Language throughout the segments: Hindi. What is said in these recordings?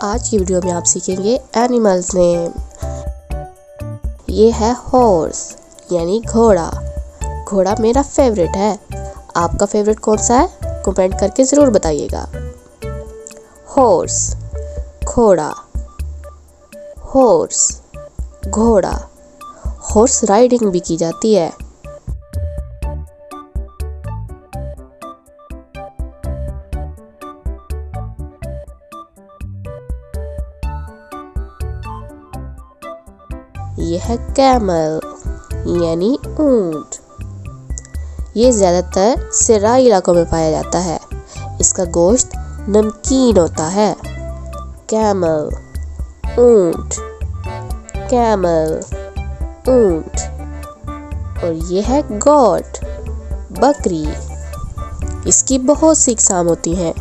आज की वीडियो में आप सीखेंगे एनिमल्स नेम। ये है हॉर्स यानी घोड़ा। घोड़ा मेरा फेवरेट है। आपका फेवरेट कौन सा है? कमेंट करके ज़रूर बताइएगा। हॉर्स घोड़ा, हॉर्स घोड़ा। हॉर्स राइडिंग भी की जाती है। ये है कैमल यानी ऊंट। ये ज़्यादातर सिराई इलाकों में पाया जाता है। इसका गोश्त नमकीन होता है। कैमल ऊंट, कैमल ऊंट। और ये है गोट बकरी। इसकी बहुत सी इकसाम होती हैं।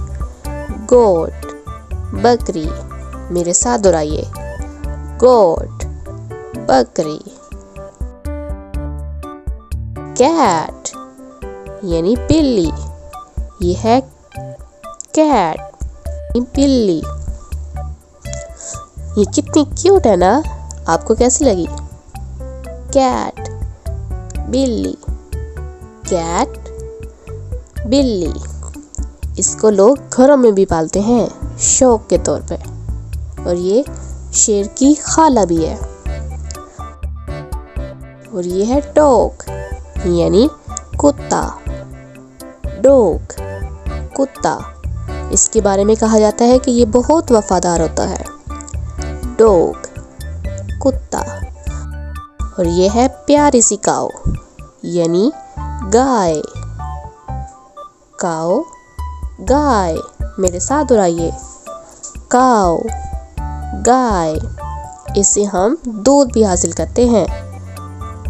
गोट बकरी, मेरे साथ दोहराइए। गोट बकरी। कैट यानी बिल्ली। ये है कैट बिल्ली। ये कितनी क्यूट है ना, आपको कैसी लगी? कैट बिल्ली, कैट बिल्ली। इसको लोग घरों में भी पालते हैं शौक के तौर पे। और ये शेर की खाला भी है। और ये है डॉग यानी कुत्ता। डॉग कुत्ता। इसके बारे में कहा जाता है कि ये बहुत वफादार होता है। डॉग कुत्ता। और ये है प्यारी सी काऊ यानी गाय। काऊ गाय, मेरे साथ दोहराइए। काऊ गाय। इससे हम दूध भी हासिल करते हैं।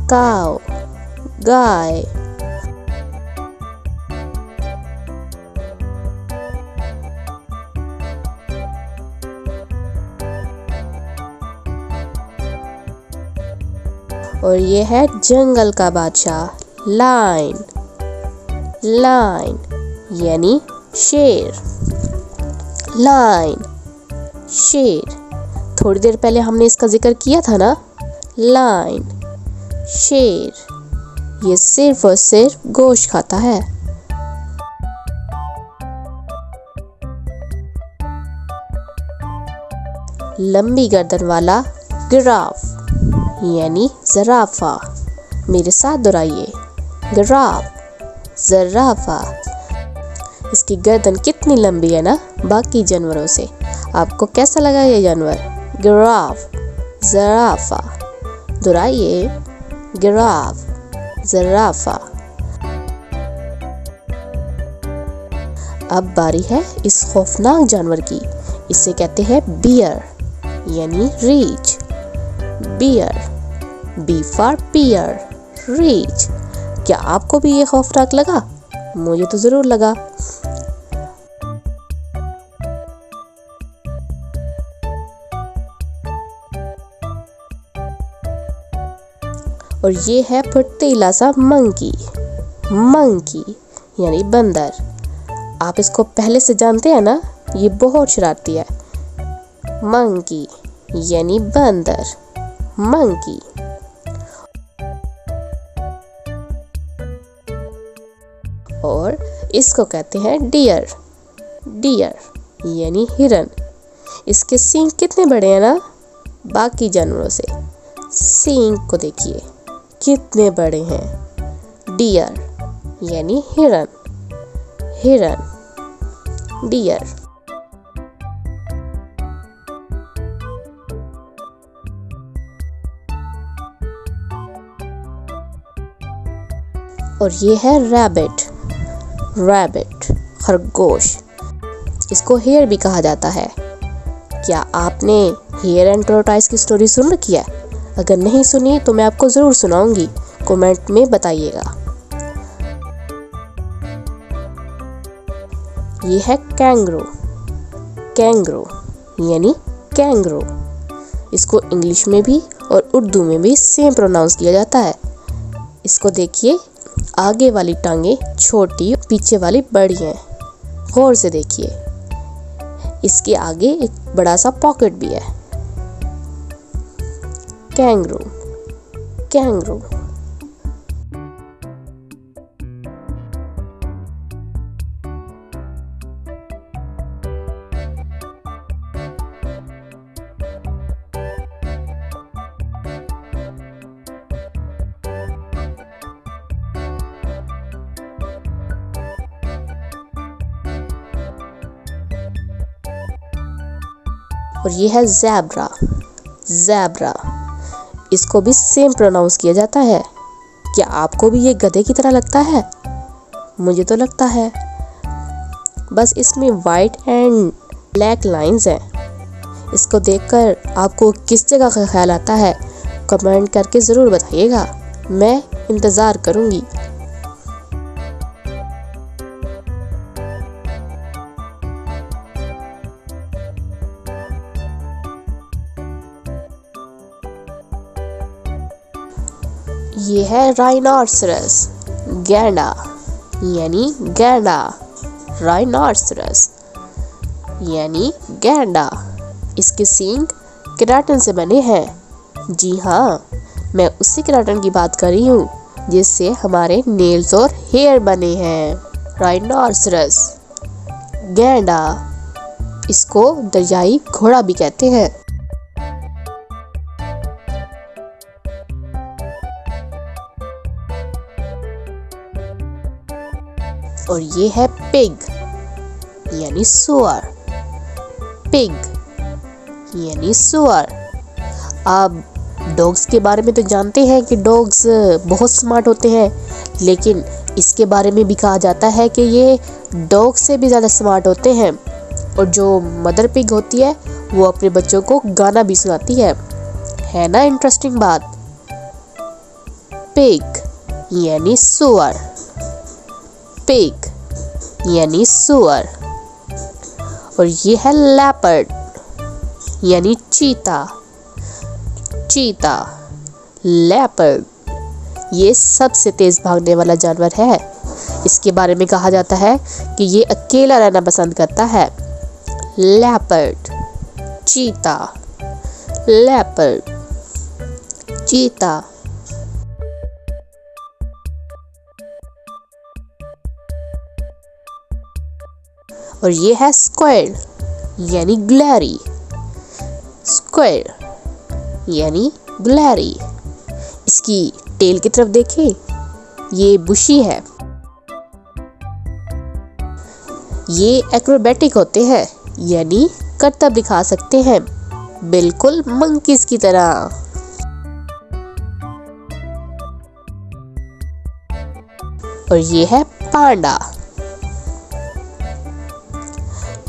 काऊ गाय। और ये है जंगल का बादशाह लायन। लायन यानी शेर। लायन शेर। थोड़ी देर पहले हमने इसका जिक्र किया था ना। लायन शेर। ये सिर्फ और सिर्फ गोश्त खाता है। लंबी गर्दन वाला गिराफ यानी ज़राफ़ा। मेरे साथ दोहराइए। गिराफ ज़राफ़ा। इसकी गर्दन कितनी लंबी है ना बाकी जानवरों से। आपको कैसा लगा ये जानवर? गिराफ ज़राफ़ा। दोहराइए। गिराफ ज़राफ़ा। अब बारी है इस खौफनाक जानवर की। इसे कहते हैं बियर यानी रीछ। बियर, बी फॉर बियर, रीछ। क्या आपको भी ये खौफनाक लगा? मुझे तो जरूर लगा। और ये है फुर्तीला सा मंकी। मंकी यानी बंदर। आप इसको पहले से जानते हैं ना, ये बहुत शरारती है। मंकी यानी बंदर। मंकी। और इसको कहते हैं डियर। डियर यानी हिरन। इसके सींग कितने बड़े हैं ना बाकी जानवरों से। सींग को देखिए कितने बड़े हैं। डियर यानी हिरन। हिरन डियर। और ये है रैबिट। रैबिट खरगोश। इसको हेयर भी कहा जाता है। क्या आपने हेयर एंड टॉर्टोइस की स्टोरी सुन रखी है? अगर नहीं सुनी तो मैं आपको ज़रूर सुनाऊंगी। कमेंट में बताइएगा। ये है कैंगरू। कैंगरू यानी कैंगरू। इसको इंग्लिश में भी और उर्दू में भी सेम प्रोनाउंस किया जाता है। इसको देखिए, आगे वाली टांगे छोटी, पीछे वाली बड़ी हैं। गौर से देखिए। इसके आगे एक बड़ा सा पॉकेट भी है। Kangaroo, kangaroo. और ये है ज़ेब्रा, ज़ेब्रा। इसको भी सेम प्रोनाउंस किया जाता है। क्या आपको भी ये गधे की तरह लगता है? मुझे तो लगता है। बस इसमें वाइट एंड ब्लैक लाइंस हैं। इसको देखकर आपको किस जगह का ख्याल आता है? कमेंट करके ज़रूर बताइएगा, मैं इंतज़ार करूँगी। ये है राइनोसरस, गैंडा, यानी गैंडा। राइनोसरस यानी गैंडा। इसके सींग केराटिन से बने हैं। जी हाँ, मैं उसी केराटिन की बात कर रही हूँ जिससे हमारे नेल्स और हेयर बने हैं। राइनोसरस, गैंडा। इसको दरियाई घोड़ा भी कहते हैं। और ये है पिग, यानी सुअर। पिग यानी सुअर। आप डॉग्स के बारे में तो जानते हैं कि डॉग्स बहुत स्मार्ट होते हैं, लेकिन इसके बारे में भी कहा जाता है कि ये डॉग से भी ज़्यादा स्मार्ट होते हैं। और जो मदर पिग होती है वो अपने बच्चों को गाना भी सुनाती है ना इंटरेस्टिंग बात। पिग यानी सुअर, पिग यानी सुअर। और ये है लेपर्ड, यानी चीता, चीता। लेपर्ड ये सबसे तेज भागने वाला जानवर है। इसके बारे में कहा जाता है कि ये अकेला रहना पसंद करता है। लेपर्ड, चीता, लेपर्ड, चीता। और ये है स्क्वेल, यानी ग्लैरी। स्क्वेल यानी ग्लैरी। इसकी टेल की तरफ देखें, ये बुशी है। ये एक्रोबैटिक होते हैं, यानी करतब दिखा सकते हैं, बिल्कुल मंकीज की तरह। और ये है पांडा।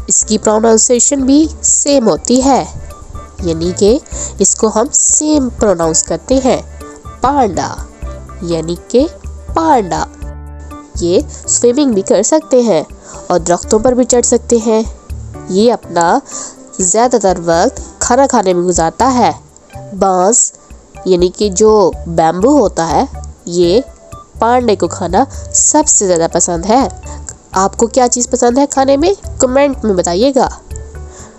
इसकी प्रोनाउंसिएशन भी सेम होती है, यानी कि इसको हम सेम प्रोनाउंस करते हैं, पांडा, यानी कि पांडा। ये स्विमिंग भी कर सकते हैं और दरख्तों पर भी चढ़ सकते हैं। ये अपना ज़्यादातर वक्त खाना खाने में गुजारता है। बांस यानी कि जो बैम्बू होता है, ये पांडे को खाना सबसे ज़्यादा पसंद है। आपको क्या चीज़ पसंद है खाने में? कमेंट में बताइएगा।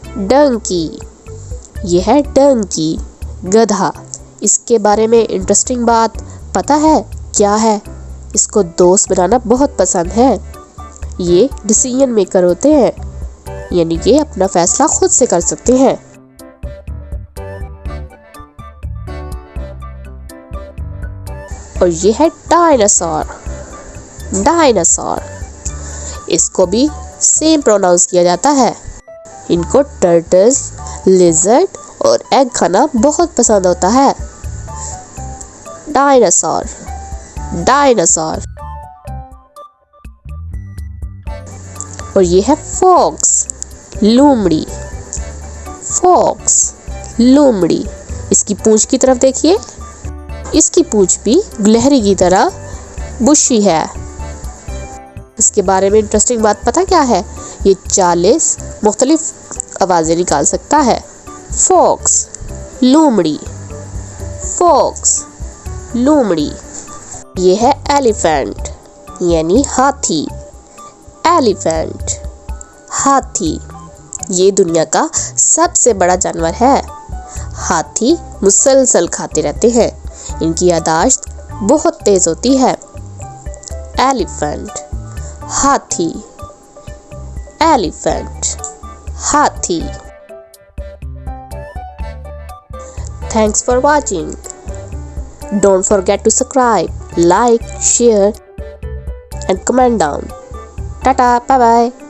डंकी, ये है डंकी, गधा। इसके बारे में इंटरेस्टिंग बात पता है क्या है? इसको दोस्त बनाना बहुत पसंद है। ये डिसीजन मेकर होते हैं, यानी कि अपना फैसला खुद से कर सकते हैं। और ये है डायनासोर, डायनासोर। इसको भी सेम प्रोनाउंस किया जाता है। इनको टर्टल्स, लिजर्ड और एग खाना बहुत पसंद होता है। Dinosaur, dinosaur. और ये है फॉक्स, लोमड़ी। फॉक्स, लोमड़ी। इसकी पूंछ की तरफ देखिए, इसकी पूंछ भी गिलहरी की तरह बुशी है। इसके बारे में इंटरेस्टिंग बात पता क्या है? ये 40 मुख्तलिफ आवाज़ें निकाल सकता है। फॉक्स, लोमड़ी, फॉक्स, लोमड़ी। ये है एलिफेंट, यानी हाथी। एलिफेंट, हाथी। ये दुनिया का सबसे बड़ा जानवर है। हाथी मुसलसल खाते रहते हैं। इनकी याददाश्त बहुत तेज होती है। एलिफेंट, हाथी, एलिफेंट, हाथी। Thanks for watching. Don't forget to subscribe, like, share and comment down. Tata, bye bye.